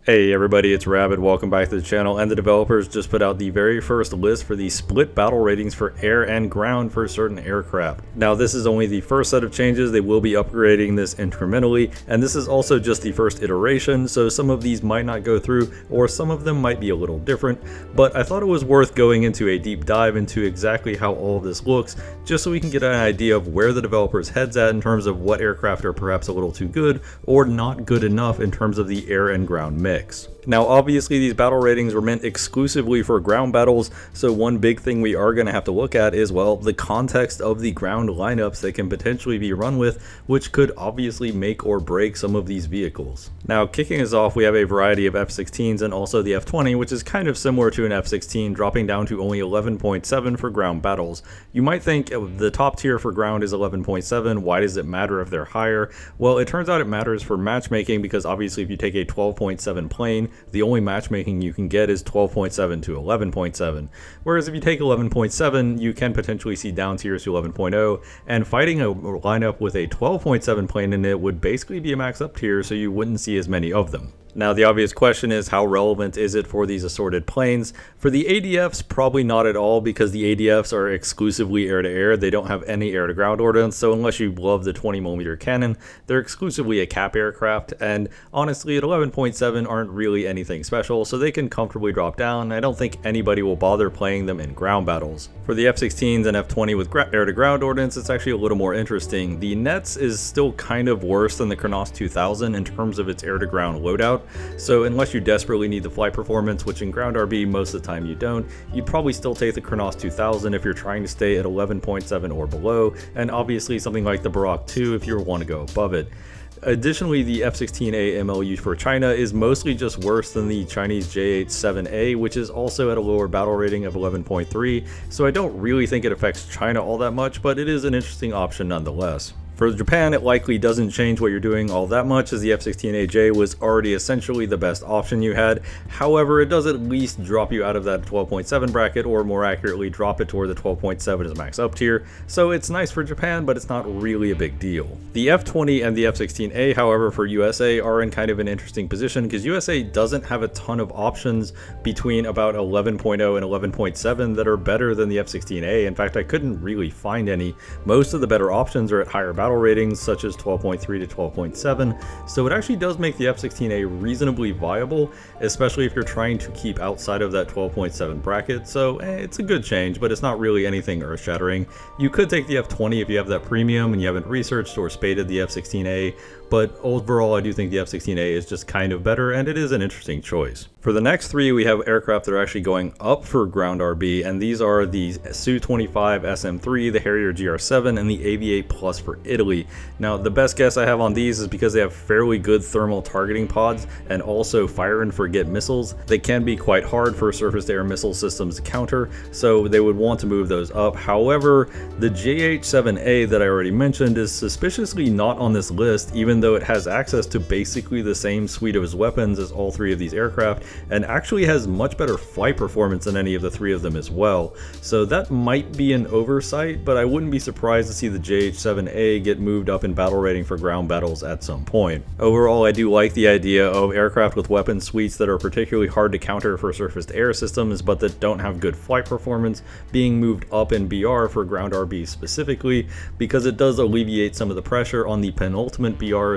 Hey everybody, it's Rabbit. Welcome back to the channel. And the developers just put out the very first list for the split battle ratings for air and ground for certain aircraft. Now this is only the first set of changes. They will be upgrading this incrementally, and this is also just the first iteration, so some of these might not go through or some of them might be a little different, but I thought it was worth going into a deep dive into exactly how all of this looks, just so we can get an idea of where the developers' heads at in terms of what aircraft are perhaps a little too good or not good enough in terms of the air and ground mix. Now obviously these battle ratings were meant exclusively for ground battles, so one big thing we are going to have to look at is, well, the context of the ground lineups that can potentially be run with, which could obviously make or break some of these vehicles. Now kicking us off, we have a variety of F-16s and also the F-20, which is kind of similar to an F-16, dropping down to only 11.7 for ground battles. You might think the top tier for ground is 11.7, why does it matter if they're higher? Well, it turns out it matters for matchmaking, because obviously if you take a 12.7 plane, the only matchmaking you can get is 12.7 to 11.7, whereas if you take 11.7, you can potentially see down tiers to 11.0, and fighting a lineup with a 12.7 plane in it would basically be a max up tier, so you wouldn't see as many of them. Now the obvious question is, how relevant is it for these assorted planes? For the ADFs, probably not at all, because the ADFs are exclusively air-to-air. They don't have any air-to-ground ordnance, so unless you love the 20mm cannon, they're exclusively a cap aircraft, and honestly at 11.7 aren't really anything special, so they can comfortably drop down. I don't think anybody will bother playing them in ground battles. For the F-16s and F-20 with air-to-ground ordnance, it's actually a little more interesting. The Nets is still kind of worse than the Kronos 2000 in terms of its air-to-ground loadout. So unless you desperately need the flight performance, which in ground RB most of the time you don't, you'd probably still take the Kronos 2000 if you're trying to stay at 11.7 or below, and obviously something like the Barak 2 if you want to go above it. Additionally, the F-16A MLU for China is mostly just worse than the Chinese J-7A, which is also at a lower battle rating of 11.3, so I don't really think it affects China all that much, but it is an interesting option nonetheless. For Japan, it likely doesn't change what you're doing all that much, as the F-16AJ was already essentially the best option you had. However, it does at least drop you out of that 12.7 bracket, or more accurately drop it toward the 12.7 as max up tier, so it's nice for Japan, but it's not really a big deal. The F-20 and the F-16A, however, for USA are in kind of an interesting position, because USA doesn't have a ton of options between about 11.0 and 11.7 that are better than the F-16A. In fact, I couldn't really find any. Most of the better options are at higher battle ratings such as 12.3 to 12.7, so it actually does make the F-16A reasonably viable, especially if you're trying to keep outside of that 12.7 bracket. So it's a good change, but it's not really anything earth-shattering. You could take the F-20 if you have that premium and you haven't researched or spaded the F-16A, but overall I do think the F-16A is just kind of better, and it is an interesting choice. For the next three, we have aircraft that are actually going up for ground RB, and these are the Su-25 SM-3, the Harrier GR7, and the AV-8 Plus for Italy. Now, the best guess I have on these is because they have fairly good thermal targeting pods and also fire and forget missiles. They can be quite hard for surface-to-air missile systems to counter, so they would want to move those up. However, the JH-7A that I already mentioned is suspiciously not on this list, even though it has access to basically the same suite of weapons as all three of these aircraft, and actually has much better flight performance than any of the three of them as well. So that might be an oversight, but I wouldn't be surprised to see the JH-7A get moved up in battle rating for ground battles at some point. Overall, I do like the idea of aircraft with weapon suites that are particularly hard to counter for surface-to-air systems, but that don't have good flight performance, being moved up in BR for ground RB specifically, because it does alleviate some of the pressure on the penultimate BRs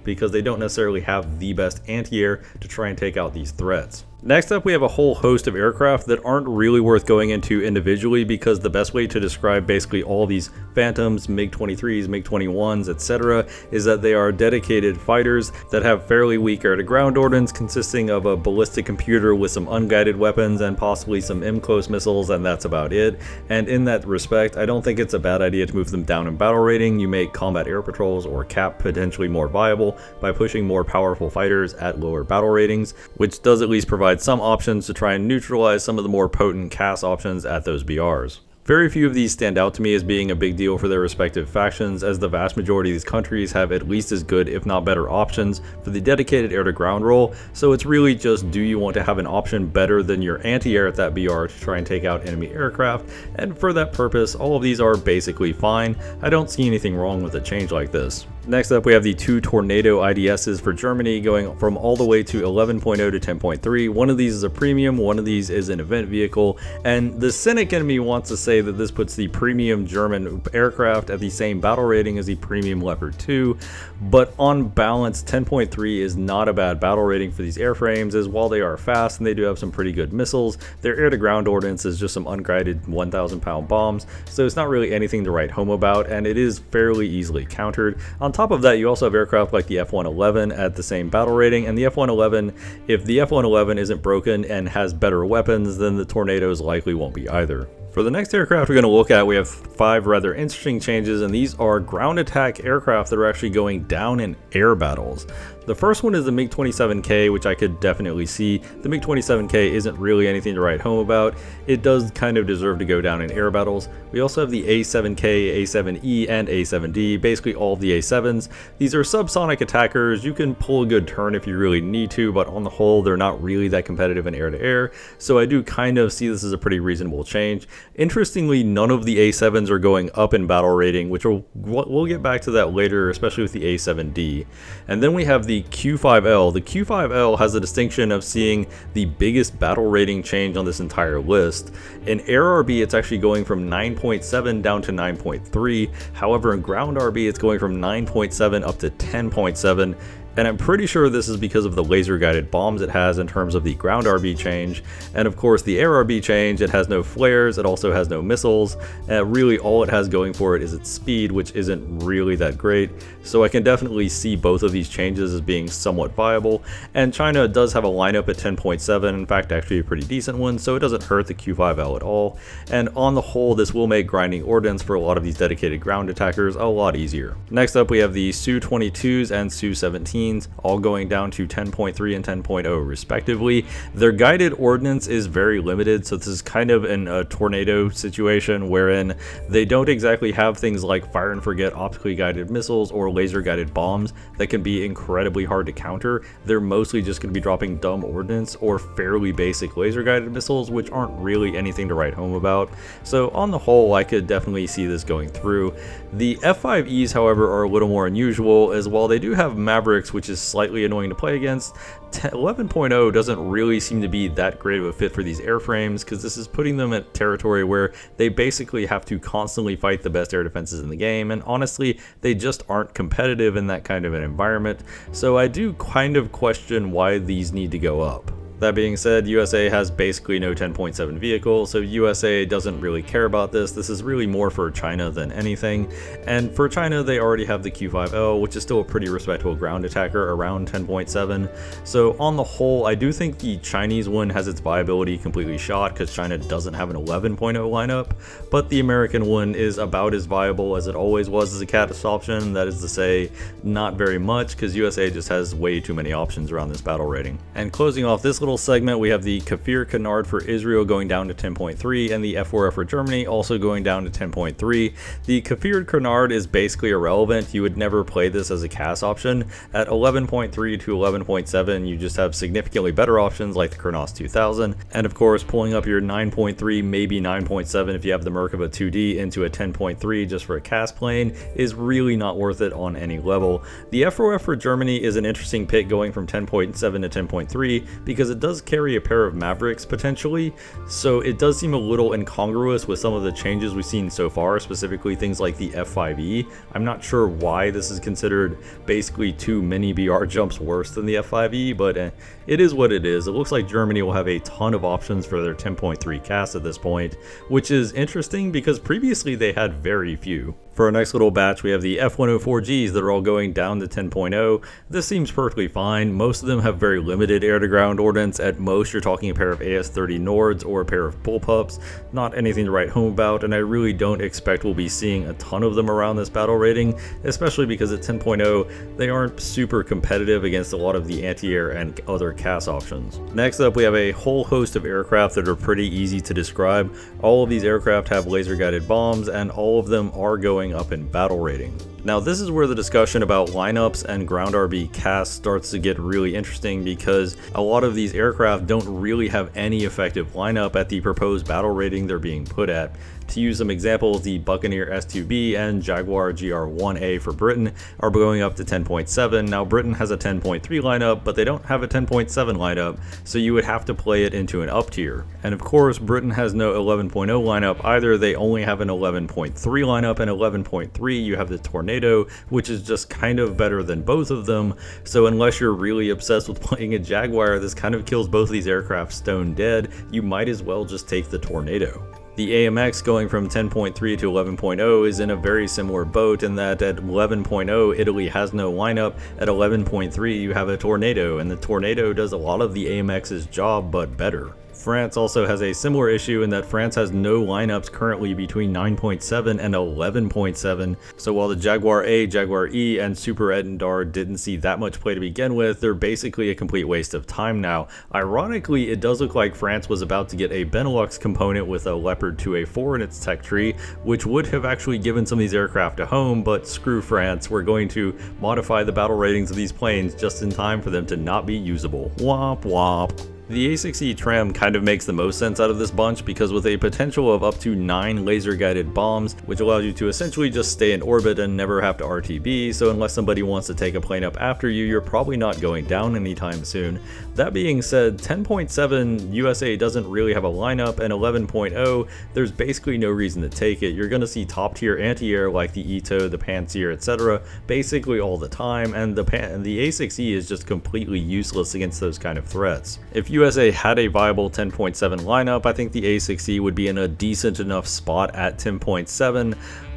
because they don't necessarily have the best anti-air to try and take out these threats. Next up, we have a whole host of aircraft that aren't really worth going into individually, because the best way to describe basically all these Phantoms, MiG-23s, MiG-21s, etc. is that they are dedicated fighters that have fairly weak air-to-ground ordnance, consisting of a ballistic computer with some unguided weapons and possibly some M-close missiles, and that's about it. And in that respect, I don't think it's a bad idea to move them down in battle rating. You make combat air patrols or CAP potentially more viable by pushing more powerful fighters at lower battle ratings, which does at least provide some options to try and neutralize some of the more potent CAS options at those BRs. Very few of these stand out to me as being a big deal for their respective factions, as the vast majority of these countries have at least as good, if not better, options for the dedicated air-to-ground role, so it's really just, do you want to have an option better than your anti-air at that BR to try and take out enemy aircraft, and for that purpose, all of these are basically fine. I don't see anything wrong with a change like this. Next up, we have the 2 Tornado IDSs for Germany, going from all the way to 11.0 to 10.3. One of these is a premium, one of these is an event vehicle, and the cynic in me wants to say that this puts the premium German aircraft at the same battle rating as the premium Leopard 2, but on balance, 10.3 is not a bad battle rating for these airframes, as while they are fast and they do have some pretty good missiles, their air-to-ground ordnance is just some unguided 1,000-pound bombs, so it's not really anything to write home about, and it is fairly easily countered. On top of that, you also have aircraft like the F-111 at the same battle rating, and the F-111, if the F-111 isn't broken and has better weapons, then the Tornadoes likely won't be either. For the next aircraft we're going to look at, we have 5 rather interesting changes, and these are ground attack aircraft that are actually going down in air battles. The first one is the MiG-27K, which I could definitely see. The MiG-27K isn't really anything to write home about. It does kind of deserve to go down in air battles. We also have the A7K, A7E, and A7D, basically all of the A7s. These are subsonic attackers. You can pull a good turn if you really need to, but on the whole, they're not really that competitive in air-to-air, so I do kind of see this as a pretty reasonable change. Interestingly, none of the A7s are going up in battle rating, which we'll get back to that later, especially with the A7D. And then we have the Q5L. The Q5L has the distinction of seeing the biggest battle rating change on this entire list. In air RB, it's actually going from 9.7 down to 9.3. However, in ground RB, it's going from 9.7 up to 10.7. And I'm pretty sure this is because of the laser guided bombs it has in terms of the ground RB change. And of course the air RB change, it has no flares, it also has no missiles. Really all it has going for it is its speed, which isn't really that great. So I can definitely see both of these changes as being somewhat viable. And China does have a lineup at 10.7, in fact actually a pretty decent one, so it doesn't hurt the Q5L at all. And on the whole, this will make grinding ordnance for a lot of these dedicated ground attackers a lot easier. Next up we have the Su-22s and Su-17s. All going down to 10.3 and 10.0 respectively. Their guided ordnance is very limited, so this is kind of in a tornado situation wherein they don't exactly have things like fire and forget optically guided missiles or laser guided bombs that can be incredibly hard to counter. They're mostly just going to be dropping dumb ordnance or fairly basic laser guided missiles, which aren't really anything to write home about. So on the whole, I could definitely see this going through. The F5Es, however, are a little more unusual, as while they do have Mavericks, which is slightly annoying to play against, 11.0 doesn't really seem to be that great of a fit for these airframes, because this is putting them at territory where they basically have to constantly fight the best air defenses in the game, and honestly, they just aren't competitive in that kind of an environment, so I do kind of question why these need to go up. That being said, USA has basically no 10.7 vehicle, so USA doesn't really care about this. This is really more for China than anything. And for China, they already have the Q5L, which is still a pretty respectable ground attacker around 10.7. So on the whole, I do think the Chinese one has its viability completely shot because China doesn't have an 11.0 lineup, but the American one is about as viable as it always was as a CATS option. That is to say, not very much, because USA just has way too many options around this battle rating. And closing off this little segment, we have the Cfir Canard for Israel going down to 10.3 and the F4F for Germany also going down to 10.3. The Cfir Canard is basically irrelevant. You would never play this as a CAS option. At 11.3 to 11.7, you just have significantly better options like the Kronos 2000, and of course pulling up your 9.3, maybe 9.7 if you have the Merkava 2D into a 10.3 just for a CAS plane is really not worth it on any level. The F4F for Germany is an interesting pick going from 10.7 to 10.3 because it does carry a pair of Mavericks potentially, so it does seem a little incongruous with some of the changes we've seen so far, specifically things like the F5E. I'm not sure why this is considered basically 2 mini BR jumps worse than the F5E, but it is what it is. It looks like Germany will have a ton of options for their 10.3 CAS at this point, which is interesting because previously they had very few. For our next little batch, we have the F-104Gs that are all going down to 10.0. This seems perfectly fine. Most of them have very limited air-to-ground ordnance. At most, you're talking a pair of AS-30 Nords or a pair of bullpups. Not anything to write home about, and I really don't expect we'll be seeing a ton of them around this battle rating, especially because at 10.0, they aren't super competitive against a lot of the anti-air and other CAS options. Next up, we have a whole host of aircraft that are pretty easy to describe. All of these aircraft have laser-guided bombs, and all of them are going up in battle rating. Now this is where the discussion about lineups and ground RB cast starts to get really interesting, because a lot of these aircraft don't really have any effective lineup at the proposed battle rating they're being put at. To use some examples, the Buccaneer S2B and Jaguar GR1A for Britain are going up to 10.7. Now Britain has a 10.3 lineup, but they don't have a 10.7 lineup, so you would have to play it into an up tier. And of course, Britain has no 11.0 lineup either. They only have an 11.3 lineup, and 11.3 you have the Tornado, which is just kind of better than both of them. So unless you're really obsessed with playing a Jaguar, this kind of kills both of these aircraft stone dead. You might as well just take the Tornado. The AMX going from 10.3 to 11.0 is in a very similar boat, in that at 11.0 Italy has no lineup, at 11.3 you have a Tornado, and the Tornado does a lot of the AMX's job but better. France also has a similar issue in that France has no lineups currently between 9.7 and 11.7, so while the Jaguar A, Jaguar E, and Super Etendard didn't see that much play to begin with, they're basically a complete waste of time now. Ironically, it does look like France was about to get a Benelux component with a Leopard 2A4 in its tech tree, which would have actually given some of these aircraft a home, but screw France, we're going to modify the battle ratings of these planes just in time for them to not be usable. Womp womp. The A6E tram kind of makes the most sense out of this bunch, because with a potential of up to 9 laser-guided bombs, which allows you to essentially just stay in orbit and never have to RTB, so unless somebody wants to take a plane up after you, you're probably not going down anytime soon. That being said, 10.7 USA doesn't really have a lineup, and 11.0, there's basically no reason to take it. You're going to see top-tier anti-air like the Ito, the Pantsir, etc. basically all the time, and the A6E is just completely useless against those kind of threats. If USA had a viable 10.7 lineup, I think the A6E would be in a decent enough spot at 10.7,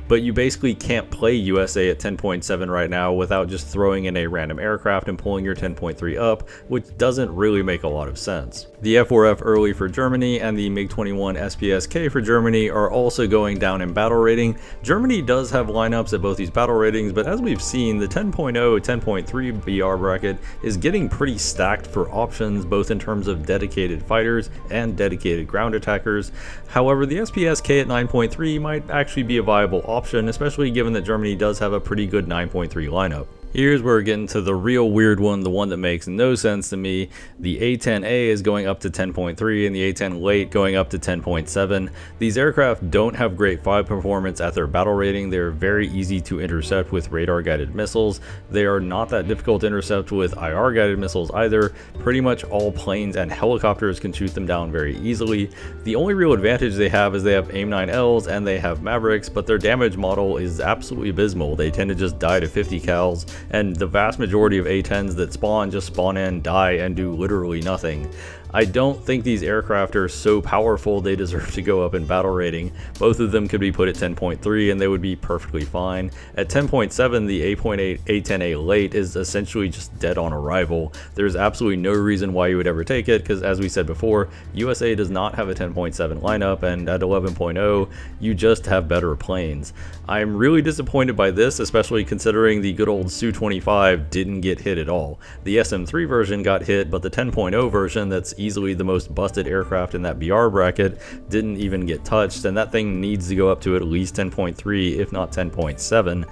but you basically can't play USA at 10.7 right now without just throwing in a random aircraft and pulling your 10.3 up, which doesn't really make a lot of sense. The F4F early for Germany and the MiG-21 SPSK for Germany are also going down in battle rating. Germany does have lineups at both these battle ratings, but as we've seen, the 10.0, 10.3 BR bracket is getting pretty stacked for options, both in terms of dedicated fighters and dedicated ground attackers. However, the SPSK at 9.3 might actually be a viable option, especially given that Germany does have a pretty good 9.3 lineup. Here's where we're getting to the real weird one, the one that makes no sense to me. The A10A is going up to 10.3 and the A10 late going up to 10.7. These aircraft don't have great flight performance at their battle rating. They're very easy to intercept with radar guided missiles. They are not that difficult to intercept with IR guided missiles either. Pretty much all planes and helicopters can shoot them down very easily. The only real advantage they have is they have AIM-9Ls and they have Mavericks, but their damage model is absolutely abysmal. They tend to just die to 50 cals. And the vast majority of A10s that spawn just spawn in, die, and do literally nothing. I don't think these aircraft are so powerful they deserve to go up in battle rating. Both of them could be put at 10.3 and they would be perfectly fine. At 10.7, the 8.8 A10A late is essentially just dead on arrival. There's absolutely no reason why you would ever take it, because as we said before, USA does not have a 10.7 lineup, and at 11.0, you just have better planes. I'm really disappointed by this, especially considering the good old Su-25 didn't get hit at all. The SM3 version got hit, but the 10.0 version, that's easily the most busted aircraft in that BR bracket, didn't even get touched, and that thing needs to go up to at least 10.3 if not 10.7.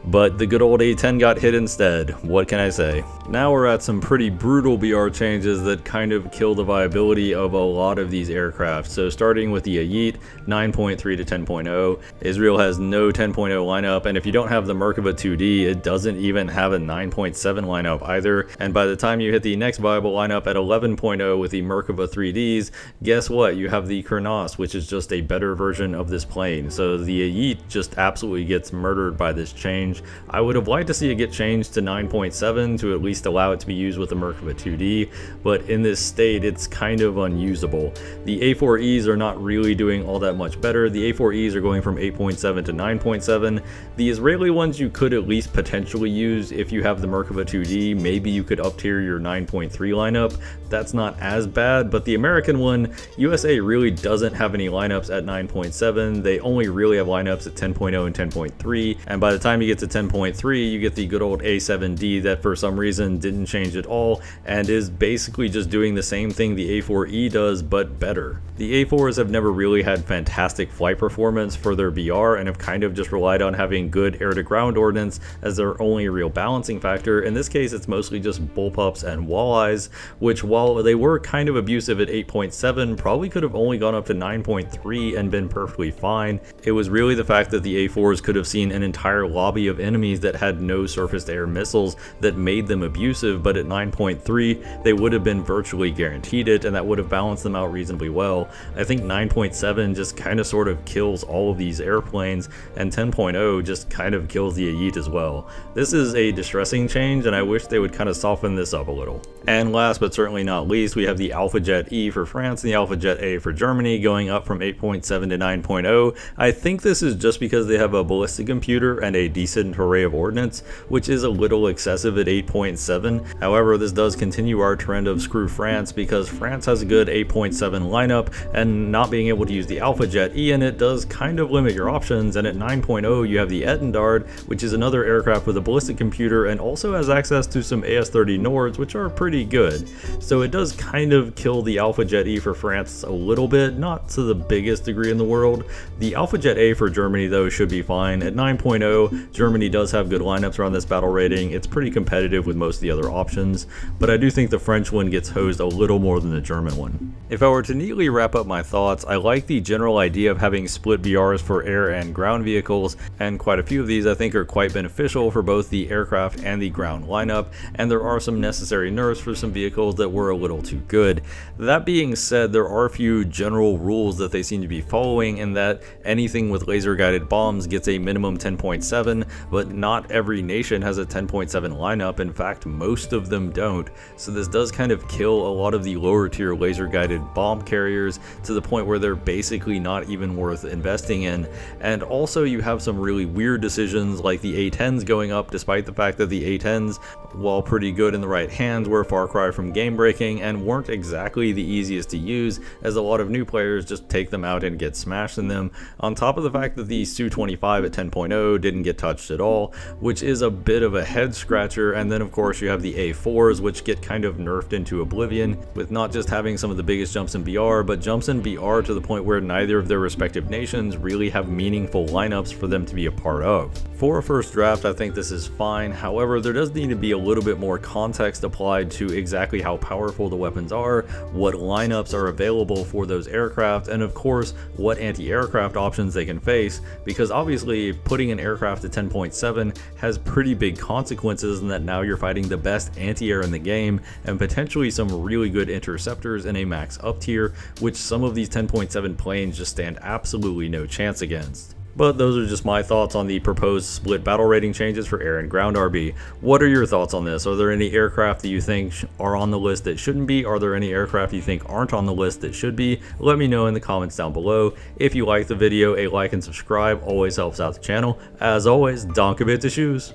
But the good old A10 got hit instead. What can I say? Now we're at some pretty brutal BR changes that kind of kill the viability of a lot of these aircraft. So starting with the Ayit, 9.3 to 10.0. Israel has no 10.0 lineup, and if you don't have the Merkava 2D, it doesn't even have a 9.7 lineup either. And by the time you hit the next viable lineup at 11.0 with the Merkava 3Ds, guess what? You have the Kurnas, which is just a better version of this plane. So the Ayit just absolutely gets murdered by this change. I would have liked to see it get changed to 9.7 to at least allow it to be used with the Merkava 2D, but in this state it's kind of unusable. The A4Es are not really doing all that much better. The A4Es are going from 8.7 to 9.7. The Israeli ones you could at least potentially use if you have the Merkava 2D. Maybe you could up tier your 9.3 lineup. That's not as bad, but the American one, USA really doesn't have any lineups at 9.7. They only really have lineups at 10.0 and 10.3, and by the time you get to 10.3, you get the good old A7D that for some reason didn't change at all and is basically just doing the same thing the A4E does, but better. The A4s have never really had fantastic flight performance for their BR and have kind of just relied on having good air-to-ground ordnance as their only real balancing factor. In this case, it's mostly just bullpups and walleyes, which while they were kind of abusive at 8.7, probably could have only gone up to 9.3 and been perfectly fine. It was really the fact that the A4s could have seen an entire lobby of enemies that had no surface-to-air missiles that made them abusive, but at 9.3 they would have been virtually guaranteed it, and that would have balanced them out reasonably well. I think 9.7 just kind of sort of kills all of these airplanes, and 10.0 just kind of kills the Ayit as well. This is a distressing change, and I wish they would kind of soften this up a little. And last but certainly not least, we have the Alpha Jet E for France and the Alpha Jet A for Germany going up from 8.7 to 9.0. I think this is just because they have a ballistic computer and a decent array of ordnance, which is a little excessive at 8.7. However, this does continue our trend of screw France, because France has a good 8.7 lineup, and not being able to use the Alpha Jet E in it does kind of limit your options. And at 9.0 you have the Etendard, which is another aircraft with a ballistic computer and also has access to some AS-30 Nords, which are pretty good. So it does kind of kill the Alpha Jet E for France a little bit, not to the biggest degree in the world. The Alpha Jet A for Germany though should be fine. At 9.0, Germany does have good lineups around this battle rating. It's pretty competitive with most of the other options, but I do think the French one gets hosed a little more than the German one. If I were to neatly wrap up my thoughts, I like the general idea of having split BRs for air and ground vehicles, and quite a few of these I think are quite beneficial for both the aircraft and the ground lineup, and there are some necessary nerfs for some vehicles that were a little too good. That being said, there are a few general rules that they seem to be following, in that anything with laser guided bombs gets a minimum 10.7, but not every nation has a 10.7 lineup. In fact, most of them don't. So this does kind of kill a lot of the lower tier laser guided bomb carriers to the point where they're basically not even worth investing in. And also you have some really weird decisions like the A10s going up, despite the fact that the A10s, while pretty good in the right hands, were a far cry from game breaking and weren't exactly the easiest to use, as a lot of new players just take them out and get smashed in them, on top of the fact that the Su-25 at 10.0 didn't get touched at all, which is a bit of a head scratcher. And then of course you have the A4s, which get kind of nerfed into oblivion, with not just having some of the biggest jumps in BR, but jumps in BR to the point where neither of their respective nations really have meaningful lineups for them to be a part of. For a first draft, I think this is fine. However, there does need to be a little bit more context applied to exactly how powerful the weapons are, what lineups are available for those aircraft, and of course what anti-aircraft options they can face, because obviously putting an aircraft at 10.7 has pretty big consequences in that now you're fighting the best anti-air in the game and potentially some really good interceptors in a max up tier, which some of these 10.7 planes just stand absolutely no chance against. But those are just my thoughts on the proposed split battle rating changes for air and ground RB. What are your thoughts on this? Are there any aircraft that you think are on the list that shouldn't be? Are there any aircraft you think aren't on the list that should be? Let me know in the comments down below. If you like the video, a like and subscribe always helps out the channel. As always, donk a bit to shoes.